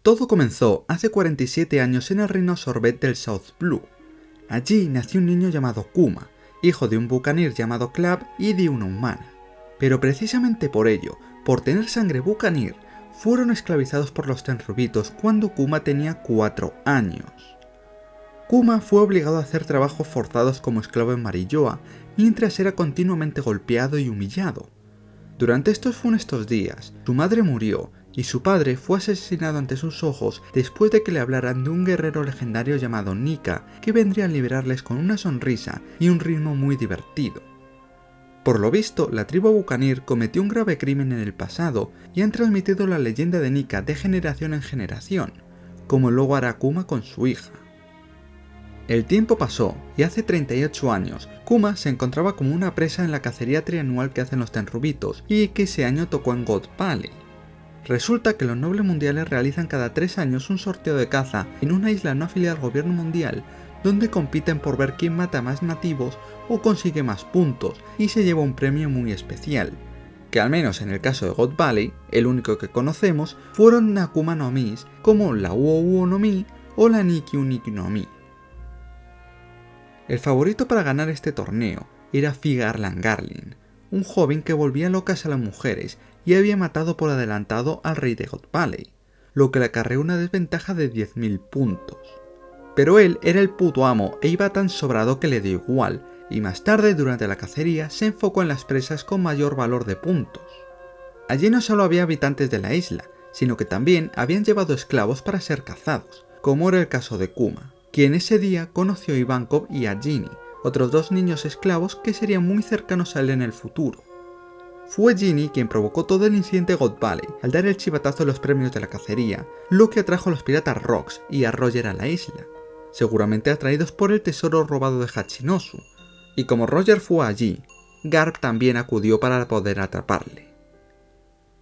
Todo comenzó hace 47 años en el reino Sorbet del South Blue. Allí nació un niño llamado Kuma, hijo de un bucanir llamado Clab y de una humana. Pero precisamente por ello, por tener sangre bucanir, fueron esclavizados por los tenryubitos cuando Kuma tenía 4 años. Kuma fue obligado a hacer trabajos forzados como esclavo en Marilloa, mientras era continuamente golpeado y humillado. Durante estos funestos días, su madre murió y su padre fue asesinado ante sus ojos después de que le hablaran de un guerrero legendario llamado Nika que vendría a liberarles con una sonrisa y un ritmo muy divertido. Por lo visto, la tribu bucanir cometió un grave crimen en el pasado y han transmitido la leyenda de Nika de generación en generación, como luego hará Kuma con su hija. El tiempo pasó y hace 38 años, Kuma se encontraba como una presa en la cacería trianual que hacen los tenryubitos y que ese año tocó en God Valley. Resulta que los nobles mundiales realizan cada 3 años un sorteo de caza en una isla no afiliada al gobierno mundial, donde compiten por ver quién mata más nativos o consigue más puntos y se lleva un premio muy especial, que al menos en el caso de God Valley, el único que conocemos, fueron Nakuma no Mis como la Uo Uo no Mi o la Nikyu Nikyu no Mi. El favorito para ganar este torneo era Figarland Garlin, un joven que volvía locas a las mujeres y había matado por adelantado al rey de God Valley, lo que le acarreó una desventaja de 10.000 puntos. Pero él era el puto amo e iba tan sobrado que le dio igual, y más tarde durante la cacería se enfocó en las presas con mayor valor de puntos. Allí no solo había habitantes de la isla, sino que también habían llevado esclavos para ser cazados, como era el caso de Kuma, quien ese día conoció a Ivankov y a Ginny, otros 2 niños esclavos que serían muy cercanos a él en el futuro. Fue Ginny quien provocó todo el incidente de God Valley al dar el chivatazo de los premios de la cacería, lo que atrajo a los piratas Rocks y a Roger a la isla, seguramente atraídos por el tesoro robado de Hachinosu, y como Roger fue allí, Garp también acudió para poder atraparle.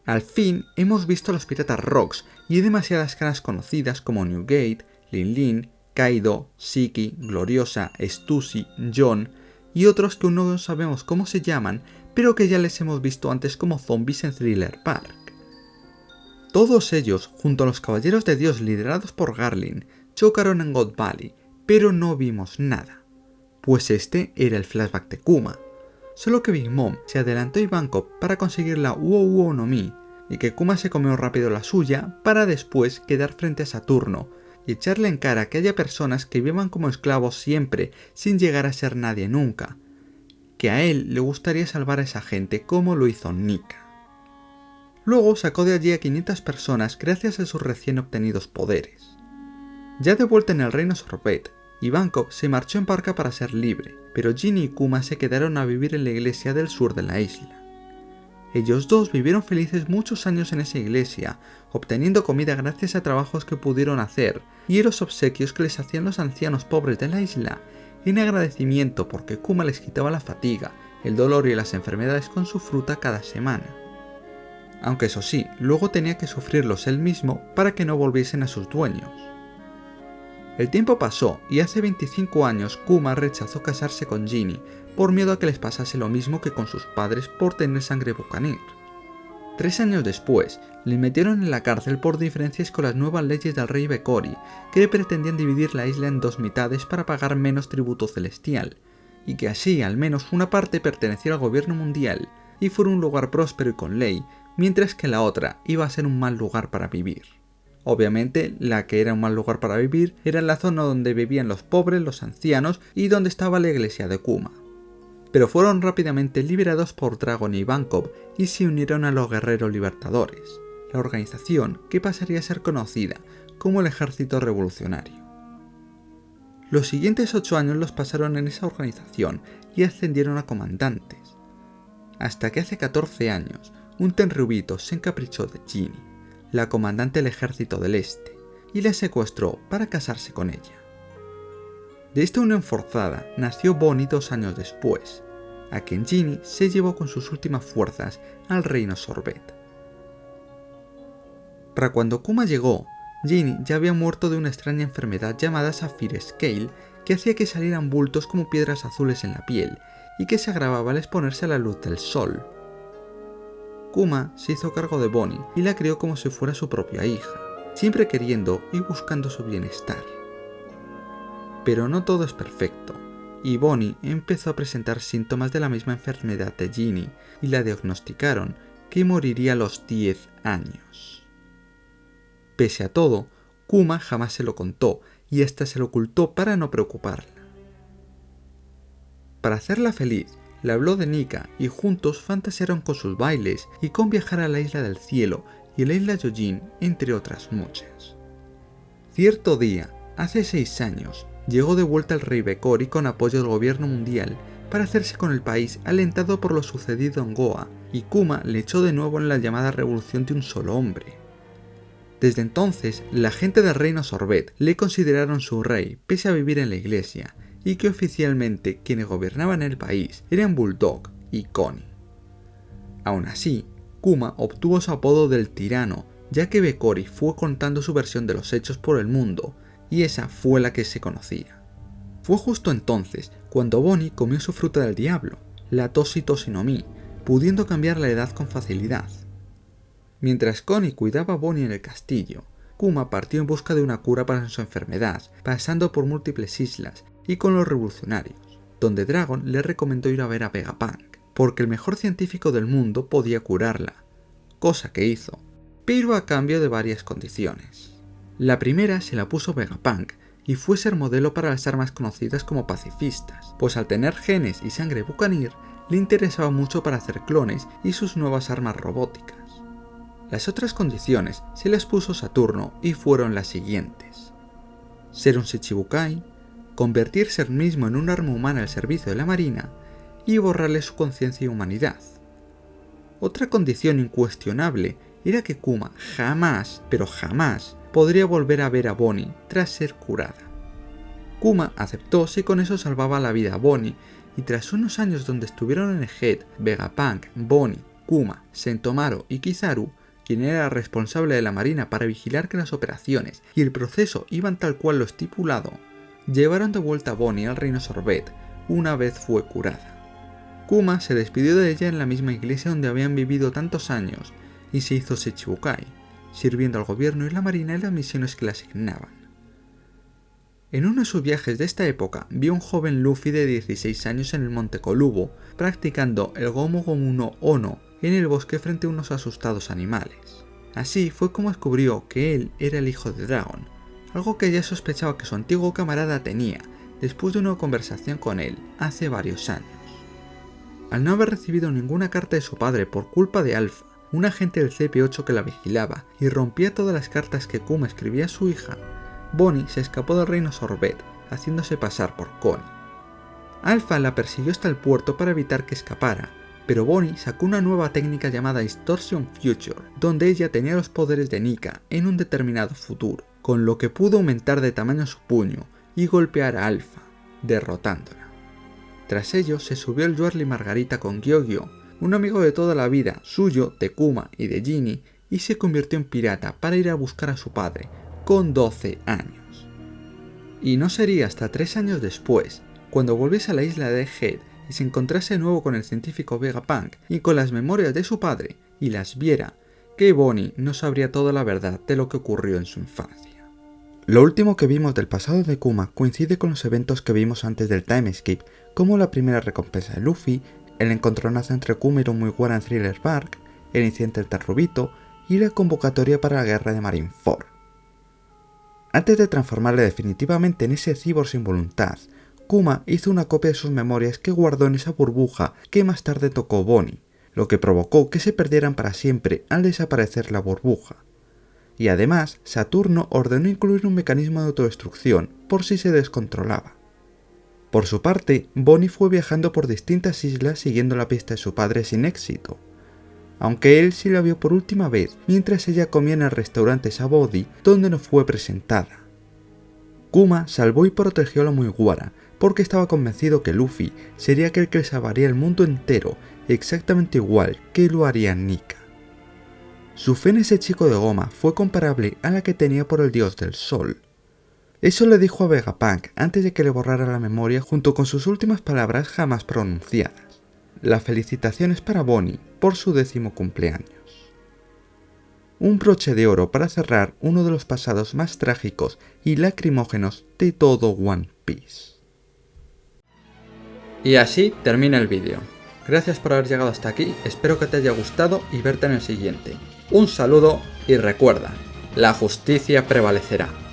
Al fin hemos visto a los piratas Rocks y hay demasiadas caras conocidas como Newgate, Lin Lin, Kaido, Shiki, Gloriosa, Stussy, John y otros que aún no sabemos cómo se llaman, pero que ya les hemos visto antes como zombies en Thriller Bark. Todos ellos, junto a los Caballeros de Dios liderados por Garlin, chocaron en God Valley, pero no vimos nada, pues este era el flashback de Kuma, solo que Big Mom se adelantó a Ivankov para conseguir la Uo Uo no Mi, y que Kuma se comió rápido la suya para después quedar frente a Saturno y echarle en cara que haya personas que vivan como esclavos siempre sin llegar a ser nadie nunca, que a él le gustaría salvar a esa gente como lo hizo Nika. Luego sacó de allí a 500 personas gracias a sus recién obtenidos poderes. Ya de vuelta en el reino Sorbet, Ivankov se marchó en barca para ser libre, pero Ginny y Kuma se quedaron a vivir en la iglesia del sur de la isla. Ellos dos vivieron felices muchos años en esa iglesia, obteniendo comida gracias a trabajos que pudieron hacer y a los obsequios que les hacían los ancianos pobres de la isla, en agradecimiento porque Kuma les quitaba la fatiga, el dolor y las enfermedades con su fruta cada semana. Aunque eso sí, luego tenía que sufrirlos él mismo para que no volviesen a sus dueños. El tiempo pasó y hace 25 años Kuma rechazó casarse con Ginny por miedo a que les pasase lo mismo que con sus padres por tener sangre bucanir. 3 años después, le metieron en la cárcel por diferencias con las nuevas leyes del rey Bekori, que pretendían dividir la isla en 2 mitades para pagar menos tributo celestial, y que así al menos una parte perteneciera al gobierno mundial y fuera un lugar próspero y con ley, mientras que la otra iba a ser un mal lugar para vivir. Obviamente, la que era un mal lugar para vivir era en la zona donde vivían los pobres, los ancianos y donde estaba la iglesia de Kuma. Pero fueron rápidamente liberados por Dragon y Ivankov y se unieron a los Guerreros Libertadores, la organización que pasaría a ser conocida como el Ejército Revolucionario. Los siguientes 8 años los pasaron en esa organización y ascendieron a comandantes, hasta que hace 14 años un tenryubito se encaprichó de Ginny, la comandante del Ejército del Este, y la secuestró para casarse con ella. De esta unión forzada nació Bonnie 2 años después, a quien Ginny se llevó con sus últimas fuerzas al reino Sorbet. Para cuando Kuma llegó, Ginny ya había muerto de una extraña enfermedad llamada Sapphire Scale que hacía que salieran bultos como piedras azules en la piel y que se agravaba al exponerse a la luz del sol. Kuma se hizo cargo de Bonnie y la crió como si fuera su propia hija, siempre queriendo y buscando su bienestar. Pero no todo es perfecto, y Bonnie empezó a presentar síntomas de la misma enfermedad de Ginny y la diagnosticaron que moriría a los 10 años. Pese a todo, Kuma jamás se lo contó y hasta se lo ocultó para no preocuparla. Para hacerla feliz, le habló de Nika y juntos fantasearon con sus bailes y con viajar a la Isla del Cielo y la Isla Yojin, entre otras muchas. Cierto día, hace 6 años, llegó de vuelta el rey Bekori con apoyo del gobierno mundial para hacerse con el país alentado por lo sucedido en Goa, y Kuma le echó de nuevo en la llamada revolución de un solo hombre. Desde entonces, la gente del reino Sorbet le consideraron su rey pese a vivir en la iglesia, y que oficialmente quienes gobernaban el país eran Bulldog y Connie. Aún así, Kuma obtuvo su apodo del tirano, ya que Bekori fue contando su versión de los hechos por el mundo, y esa fue la que se conocía. Fue justo entonces cuando Bonnie comió su fruta del diablo, la Toshi no Mi, pudiendo cambiar la edad con facilidad. Mientras Connie cuidaba a Bonnie en el castillo, Kuma partió en busca de una cura para su enfermedad, pasando por múltiples islas y con los revolucionarios, donde Dragon le recomendó ir a ver a Vegapunk, porque el mejor científico del mundo podía curarla, cosa que hizo, pero a cambio de varias condiciones. La primera se la puso Vegapunk y fue ser modelo para las armas conocidas como pacifistas, pues al tener genes y sangre bucanir, le interesaba mucho para hacer clones y sus nuevas armas robóticas. Las otras condiciones se las puso Saturno y fueron las siguientes: ser un Shichibukai, convertirse él mismo en un arma humana al servicio de la marina y borrarle su conciencia y humanidad. Otra condición incuestionable era que Kuma jamás, pero jamás, podría volver a ver a Bonnie tras ser curada. Kuma aceptó si con eso salvaba la vida a Bonnie, y tras unos años donde estuvieron en el Head Vegapunk, Bonnie, Kuma, Sentomaru y Kizaru, quien era responsable de la marina para vigilar que las operaciones y el proceso iban tal cual lo estipulado, llevaron de vuelta a Bonnie al reino Sorbet una vez fue curada. Kuma se despidió de ella en la misma iglesia donde habían vivido tantos años y se hizo Shichibukai, sirviendo al gobierno y la marina en las misiones que le asignaban. En uno de sus viajes de esta época vio a un joven Luffy de 16 años en el Monte Kolubo practicando el Gomu Gomu no Ono en el bosque frente a unos asustados animales. Así fue como descubrió que él era el hijo de Dragon, algo que ya sospechaba que su antiguo camarada tenía después de una conversación con él hace varios años. Al no haber recibido ninguna carta de su padre por culpa de Alpha, un agente del CP8 que la vigilaba y rompía todas las cartas que Kuma escribía a su hija, Bonnie se escapó del reino Sorbet haciéndose pasar por Connie. Alpha la persiguió hasta el puerto para evitar que escapara, pero Bonnie sacó una nueva técnica llamada Distortion Future, donde ella tenía los poderes de Nika en un determinado futuro, con lo que pudo aumentar de tamaño su puño y golpear a Alpha, derrotándola. Tras ello se subió el Yoarly Margarita con Gyogyo, un amigo de toda la vida suyo, de Kuma y de Ginny, y se convirtió en pirata para ir a buscar a su padre, con 12 años. Y no sería hasta 3 años después, cuando volviese a la isla de Head y se encontrase de nuevo con el científico Vegapunk y con las memorias de su padre, y las viera, que Bonnie no sabría toda la verdad de lo que ocurrió en su infancia. Lo último que vimos del pasado de Kuma coincide con los eventos que vimos antes del Time Skip, como la primera recompensa de Luffy, el encontronazo entre Kuma y Mugiwara en Thriller Bark, el incidente del Terrubito y la convocatoria para la guerra de Marineford. Antes de transformarle definitivamente en ese cyborg sin voluntad, Kuma hizo una copia de sus memorias que guardó en esa burbuja que más tarde tocó Bonnie, lo que provocó que se perdieran para siempre al desaparecer la burbuja. Y además, Saturno ordenó incluir un mecanismo de autodestrucción por si se descontrolaba. Por su parte, Bonnie fue viajando por distintas islas siguiendo la pista de su padre sin éxito, aunque él sí la vio por última vez mientras ella comía en el restaurante Sabodi donde no fue presentada. Kuma salvó y protegió a la Mugiwara porque estaba convencido que Luffy sería aquel que le salvaría el mundo entero exactamente igual que lo haría Nika. Su fe en ese chico de goma fue comparable a la que tenía por el dios del sol. Eso le dijo a Vegapunk antes de que le borrara la memoria junto con sus últimas palabras jamás pronunciadas: las felicitaciones para Bonnie por su 10º cumpleaños. un broche de oro para cerrar uno de los pasados más trágicos y lacrimógenos de todo One Piece. Y así termina el vídeo. Gracias por haber llegado hasta aquí, espero que te haya gustado y verte en el siguiente. Un saludo y recuerda, la justicia prevalecerá.